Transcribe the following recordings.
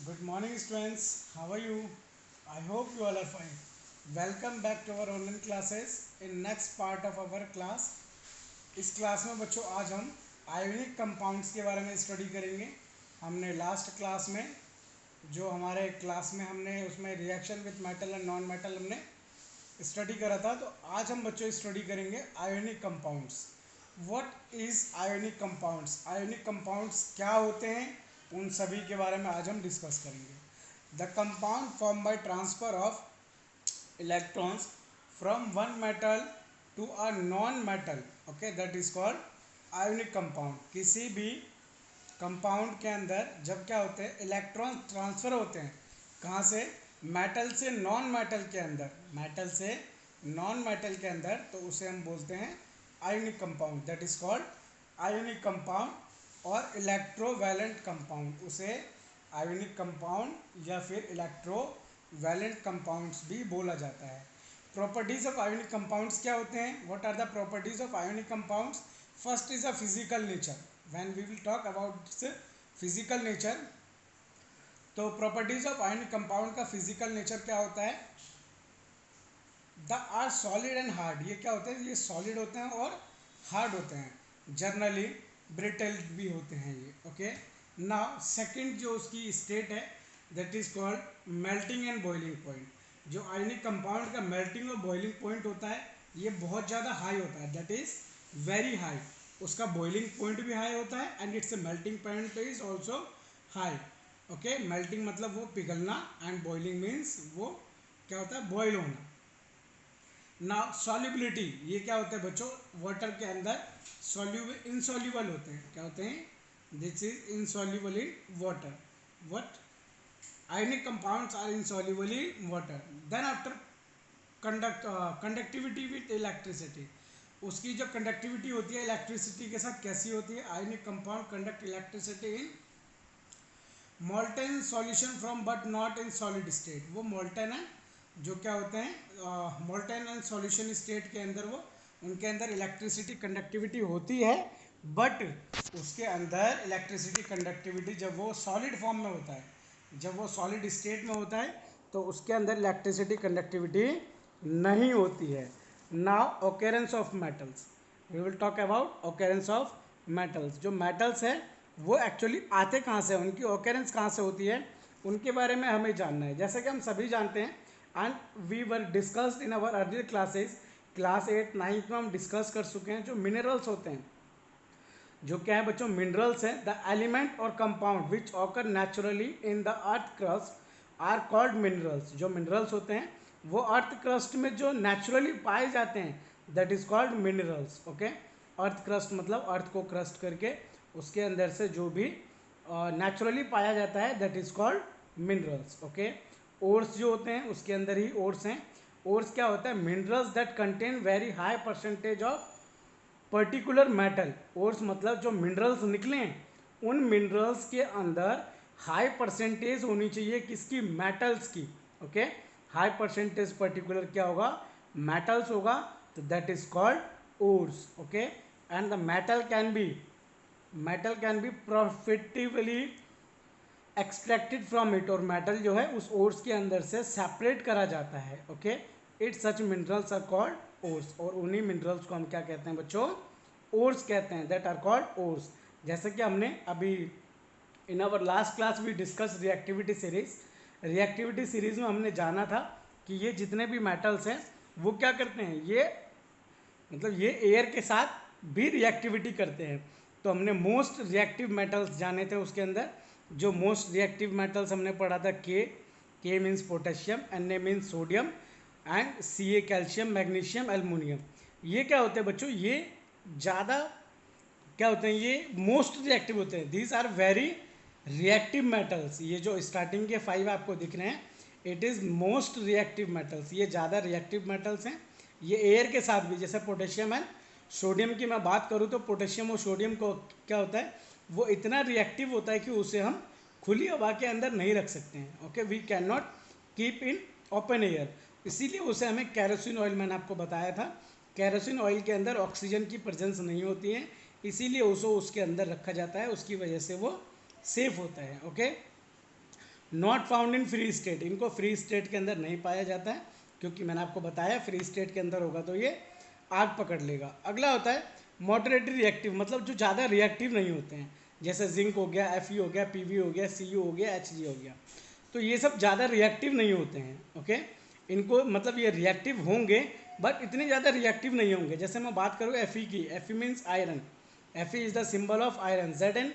Good morning, students. How are you? I hope you all are fine. Welcome back to our online classes. In next part of our class, इस class में बच्चों आज हम ionic compounds के बारे में study करेंगे। हमने लास्ट क्लास में जो हमारे क्लास में हमने उसमें reaction with metal and non metal हमने स्टडी करा था, तो आज हम बच्चों स्टडी करेंगे ionic compounds. What is ionic compounds? Ionic compounds क्या होते हैं, उन सभी के बारे में आज हम डिस्कस करेंगे। The compound form by transfer of electrons from one metal to a non metal, okay, that is called ionic compound. किसी भी कंपाउंड के अंदर जब क्या होते हैं, इलेक्ट्रॉन ट्रांसफर होते हैं, कहाँ से? मेटल से नॉन मेटल के अंदर, मेटल से नॉन मेटल के अंदर, तो उसे हम बोलते हैं ionic compound, that is called ionic compound. और इलेक्ट्रोवैलेंट कंपाउंड, उसे आयोनिक कंपाउंड या फिर इलेक्ट्रोवैलेंट कंपाउंड्स भी बोला जाता है। प्रॉपर्टीज ऑफ आयोनिक कंपाउंड्स क्या होते हैं? What are the properties of ionic compounds? First is a physical nature. When we will talk about physical nature, तो प्रॉपर्टीज ऑफ आयोनिक कंपाउंड का फिजिकल नेचर क्या होता है? The are solid and hard. ये क्या होते हैं? ये सॉलिड होते हैं और हार्ड होते हैं। जर्नली ब्रिटल भी होते हैं ये, ओके। नाउ सेकंड जो उसकी स्टेट है, that is called melting and boiling point. जो आयोनिक कंपाउंड का मेल्टिंग और बॉइलिंग पॉइंट होता है, ये बहुत ज़्यादा हाई होता है, दैट इज वेरी हाई। उसका बॉइलिंग पॉइंट भी हाई होता है and it's melting point is also high, okay. Melting मतलब वो पिघलना एंड बॉइलिंग मीन्स वो क्या होता है? बॉयल होना। ना सॉल्युबिलिटी, ये क्या होता है बच्चों? वाटर के अंदर सॉल्यूबल इनसॉल्यूबल होते हैं। क्या होते हैं? This is insoluble in water. What? Ionic compounds are insoluble in water. Then after conductivity with electricity, उसकी जो कंडक्टिविटी होती है इलेक्ट्रिसिटी के साथ कैसी होती है? Ionic compound conduct electricity in molten solution from but not in solid state. वो मोल्टेन है, जो क्या होते हैं मोल्टेन एंड सॉल्यूशन स्टेट के अंदर, वो उनके अंदर इलेक्ट्रिसिटी कंडक्टिविटी होती है, बट उसके अंदर इलेक्ट्रिसिटी कंडक्टिविटी जब वो सॉलिड फॉर्म में होता है, जब वो सॉलिड स्टेट में होता है, तो उसके अंदर इलेक्ट्रिसिटी कंडक्टिविटी नहीं होती है। Now occurrence of metals, we will talk about occurrence of metals. जो मेटल्स है वो एक्चुअली आते कहाँ से, उनकी ओकेरेंस कहाँ से होती है, उनके बारे में हमें जानना है। जैसे कि हम सभी जानते हैं and we were discussed in our earlier classes, class 8 9 में हम डिस्कस कर चुके हैं। जो मिनरल्स होते हैं, जो क्या है बच्चों? मिनरल्स हैं द एलिमेंट और compound which occur naturally in the earth crust are called minerals. जो मिनरल्स होते हैं वो अर्थ क्रस्ट में जो नेचुरली पाए जाते हैं, that is called minerals, okay. Earth crust मतलब अर्थ को क्रस्ट करके उसके अंदर से जो भी नेचुरली पाया जाता है, that is called minerals, okay. Ores जो होते हैं उसके अंदर ही ओर्स हैं। ओर्स क्या होता है? Minerals that contain very high percentage of particular metal. Ores मतलब जो मिनरल्स निकले हैं उन मिनरल्स के अंदर हाई परसेंटेज होनी चाहिए, किसकी? मेटल्स की, ओके। हाई परसेंटेज पर्टिकुलर क्या होगा? मेटल्स होगा, तो that is called ores, okay. And the metal can be profitably extracted from it. और मेटल जो है उस ओर्स के अंदर से सेपरेट करा जाता है, okay. It such minerals are called ores. और उन्हीं मिनरल्स को हम क्या कहते हैं बच्चों? ओर्स कहते हैं, दैट आर कॉल्ड ओर्स। जैसे कि हमने अभी इन आवर लास्ट क्लास भी discuss reactivity series. Reactivity series में हमने जाना था कि ये जितने भी मेटल्स हैं वो क्या करते हैं, ये मतलब ये एयर के साथ भी रिएक्टिविटी करते हैं। तो हमने मोस्ट रिएक्टिव मेटल्स जाने थे उसके अंदर। जो मोस्ट रिएक्टिव मेटल्स हमने पढ़ा था, K means potassium, N means sodium and C calcium, magnesium, aluminium. ये क्या होते हैं बच्चों? ये ज़्यादा क्या होते हैं? ये मोस्ट रिएक्टिव होते हैं। These are very reactive metals. ये जो स्टार्टिंग के 5 आपको दिख रहे हैं, it is most reactive metals. ये ज़्यादा रिएक्टिव मेटल्स हैं। ये एयर के साथ भी, जैसे पोटेशियम एंड सोडियम की मैं बात करूँ तो पोटेशियम और सोडियम को क्या होता है, वो इतना रिएक्टिव होता है कि उसे हम खुली हवा के अंदर नहीं रख सकते हैं, okay. We can not keep in open air. इसीलिए उसे हमें कैरोसिन ऑयल, मैंने आपको बताया था, कैरोसिन ऑयल के अंदर ऑक्सीजन की प्रेजेंस नहीं होती है, इसीलिए उसको उसके अंदर रखा जाता है। उसकी वजह से वो सेफ होता है, okay. Not found in free state, इनको फ्री स्टेट के अंदर नहीं पाया जाता है, क्योंकि मैंने आपको बताया फ्री स्टेट के अंदर होगा तो ये आग पकड़ लेगा। अगला होता है मॉडरेटरी रिएक्टिव, मतलब जो ज़्यादा रिएक्टिव नहीं होते हैं, जैसे जिंक हो गया, Fe हो गया, Pv हो गया, Cu हो गया, Hg हो गया, तो ये सब ज़्यादा रिएक्टिव नहीं होते हैं। ओके, इनको मतलब ये रिएक्टिव होंगे बट इतने ज़्यादा रिएक्टिव नहीं होंगे। जैसे मैं बात करूँ Fe की, Fe means iron, Fe is the symbol of iron, Zn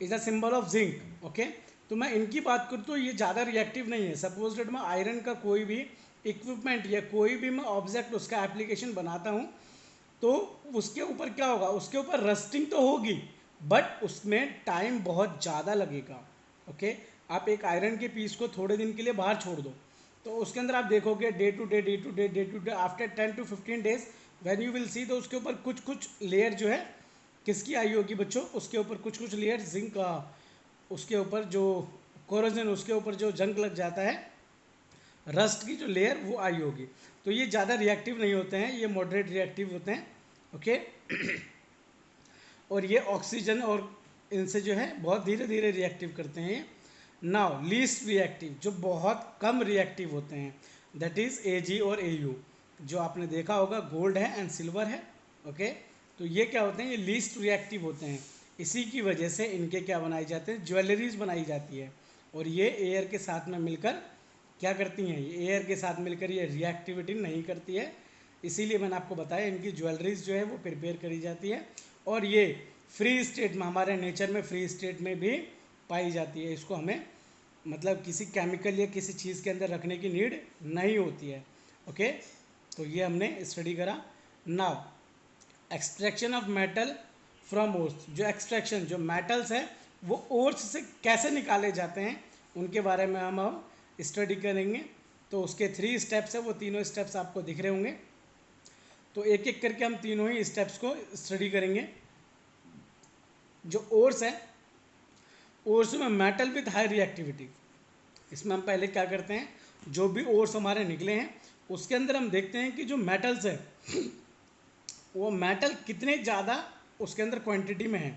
is the symbol of zinc. Okay, तो मैं इनकी बात करूँ तो ये ज़्यादा रिएक्टिव नहीं है। सपोज डेट मैं आयरन का कोई भी इक्विपमेंट या कोई भी मैं ऑब्जेक्ट उसका एप्लीकेशन बनाता हूँ तो उसके ऊपर क्या होगा, उसके ऊपर रस्टिंग तो होगी बट उसमें टाइम बहुत ज़्यादा लगेगा। ओके, आप एक आयरन के पीस को थोड़े दिन के लिए बाहर छोड़ दो तो उसके अंदर आप देखोगे day to day day to day day to day after 10 to 15 days when you will see, तो उसके ऊपर कुछ कुछ लेयर जो है किसकी आई होगी बच्चों, उसके ऊपर कुछ कुछ लेयर जिंक का, उसके ऊपर जो कोरोजन, उसके ऊपर जो जंग लग जाता है, रस्ट की जो लेयर वो आई होगी। तो ये ज़्यादा रिएक्टिव नहीं होते हैं, ये मॉडरेट रिएक्टिव होते हैं। ओके और ये ऑक्सीजन और इनसे जो है बहुत धीरे धीरे रिएक्टिव करते हैं। नाउ लीस्ट रिएक्टिव, जो बहुत कम रिएक्टिव होते हैं, दैट इज़ Ag और Au, जो आपने देखा होगा गोल्ड है एंड सिल्वर है। ओके, तो ये क्या होते हैं, ये लीस्ट रिएक्टिव होते हैं। इसी की वजह से इनके क्या बनाए जाते हैं, ज्वेलरीज बनाई जाती है। और ये एयर के साथ में मिलकर क्या करती हैं, ये एयर के साथ मिलकर ये रिएक्टिविटी नहीं करती है, इसीलिए मैंने आपको बताया इनकी ज्वेलरीज जो है वो प्रिपेयर करी जाती है। और ये फ्री स्टेट में, हमारे नेचर में फ्री स्टेट में भी पाई जाती है। इसको हमें मतलब किसी केमिकल या किसी चीज़ के अंदर रखने की नीड नहीं होती है। ओके, तो ये हमने स्टडी करा। Now extraction of metal from ores, जो एक्सट्रैक्शन, जो मेटल्स है वो ओर्स से कैसे निकाले जाते हैं उनके बारे में हम अब स्टडी करेंगे। तो उसके 3 स्टेप्स है, वो तीनों स्टेप्स आपको दिख रहे होंगे। तो एक एक करके हम तीनों ही स्टेप्स को स्टडी करेंगे। जो ओर्स है, ओर्स में मेटल विथ हाई रिएक्टिविटी, इसमें हम पहले क्या करते हैं, जो भी ओर्स हमारे निकले हैं उसके अंदर हम देखते हैं कि जो मेटल्स है वो मेटल कितने ज़्यादा उसके अंदर क्वांटिटी में है।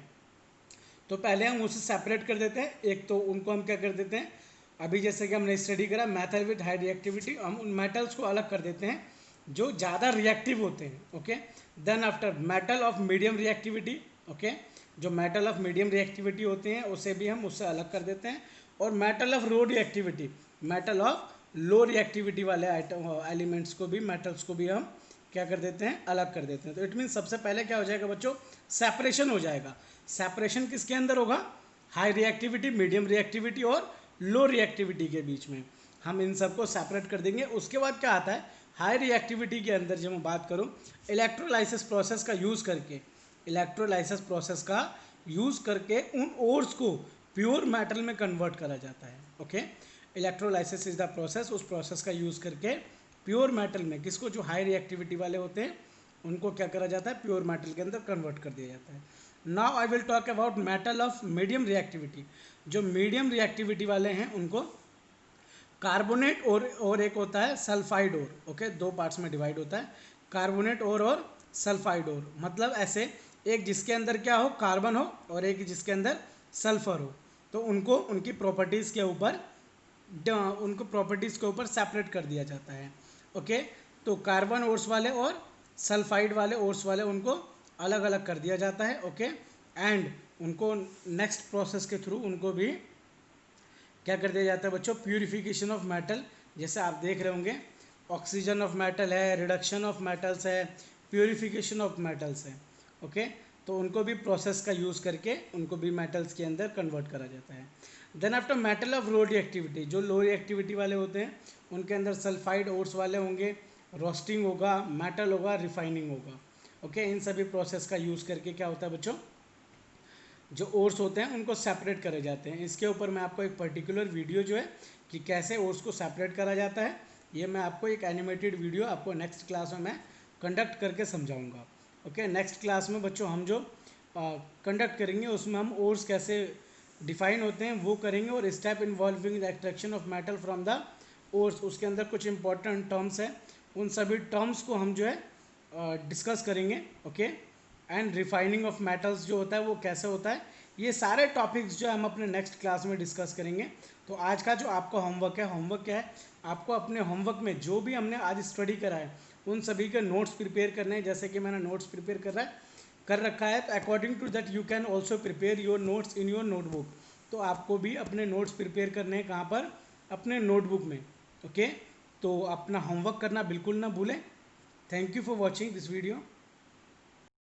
तो पहले हम उसे सेपरेट कर देते हैं। एक तो उनको हम क्या कर देते हैं, अभी जैसे कि हमने स्टडी करा मेटल विथ हाई रिएक्टिविटी, हम उन मेटल्स को अलग कर देते हैं जो ज़्यादा रिएक्टिव होते हैं। Okay, then after metal of medium reactivity. Okay, जो मेटल ऑफ मीडियम रिएक्टिविटी होते हैं उसे भी हम उससे अलग कर देते हैं। और metal of low reactivity, metal of low reactivity वाले आइटम एलिमेंट्स को भी, मेटल्स को भी हम क्या कर देते हैं, अलग कर देते हैं। तो इट मीन सबसे पहले क्या हो जाएगा बच्चों, सेपरेशन हो जाएगा। सेपरेशन किसके अंदर होगा, हाई रिएक्टिविटी, मीडियम रिएक्टिविटी और लो रिएक्टिविटी के बीच में हम इन सबको सेपरेट कर देंगे। उसके बाद क्या आता है, हाई रिएक्टिविटी के अंदर जब मैं बात करूं, इलेक्ट्रोलाइसिस प्रोसेस का यूज़ करके, इलेक्ट्रोलाइसिस प्रोसेस का यूज़ करके उन ओर्स को प्योर मेटल में कन्वर्ट करा जाता है। Okay, electrolysis is the process, उस प्रोसेस का यूज़ करके प्योर मेटल में, किसको, जो हाई रिएक्टिविटी वाले होते हैं उनको क्या करा जाता है, प्योर मेटल के अंदर कन्वर्ट कर दिया जाता है। Now I will talk about metal of medium reactivity. जो मीडियम रिएक्टिविटी वाले हैं उनको कार्बोनेट और एक होता है सल्फाइड ओर। ओके, 2 पार्ट्स में डिवाइड होता है, कार्बोनेट और सल्फाइड ओर। मतलब ऐसे एक जिसके अंदर क्या हो, कार्बन हो, और एक जिसके अंदर सल्फर हो, तो उनको उनकी प्रॉपर्टीज़ के ऊपर, उनको प्रॉपर्टीज़ के ऊपर सेपरेट कर दिया जाता है। ओके, तो कार्बन ओर्स वाले और सल्फाइड वाले ओर्स वाले उनको अलग अलग कर दिया जाता है। ओके, एंड उनको नेक्स्ट प्रोसेस के थ्रू उनको भी क्या कर दिया जाता है बच्चों, प्यूरिफिकेशन ऑफ मेटल। जैसे आप देख रहे होंगे ऑक्सीजन ऑफ मेटल है, रिडक्शन ऑफ मेटल्स है, प्यूरिफिकेशन ऑफ मेटल्स है। ओके, तो उनको भी प्रोसेस का यूज़ करके उनको भी मेटल्स के अंदर कन्वर्ट करा जाता है। Then after metal of low reactivity, जो लो रिएक्टिविटी वाले होते हैं उनके अंदर सल्फाइड ओर्स वाले होंगे, रोस्टिंग होगा, मेटल होगा, रिफाइनिंग होगा। ओके, इन सभी प्रोसेस का यूज़ करके क्या होता है बच्चों, जो ओर्स होते हैं उनको सेपरेट करे जाते हैं। इसके ऊपर मैं आपको एक पर्टिकुलर वीडियो जो है कि कैसे ओर्स को सेपरेट करा जाता है, ये मैं आपको एक एनिमेटेड वीडियो आपको नेक्स्ट क्लास में मैं कंडक्ट करके समझाऊंगा। ओके, नेक्स्ट क्लास में बच्चों हम जो कंडक्ट करेंगे उसमें हम ओर्स कैसे डिफाइन होते हैं वो करेंगे, और step involving the extraction of metal from the ores, उसके अंदर कुछ इंपॉर्टेंट टर्म्स हैं, उन सभी टर्म्स को हम जो है डिस्कस करेंगे। Okay, and refining of metals जो होता है वो कैसे होता है ये सारे टॉपिक्स जो हम अपने नेक्स्ट क्लास में डिस्कस करेंगे। तो आज का जो आपका होमवर्क है, होमवर्क क्या है, आपको अपने होमवर्क में जो भी हमने आज स्टडी करा है उन सभी के नोट्स प्रिपेयर करने हैं। जैसे कि मैंने नोट्स प्रिपेयर कर रखा है, तो according to that you can also prepare your notes in your notebook. तो आपको भी अपने नोट्स प्रिपेयर करने हैं, कहाँ पर, अपने नोटबुक में। ओके, तो अपना होमवर्क करना बिल्कुल ना भूलें। Thank you for watching this video.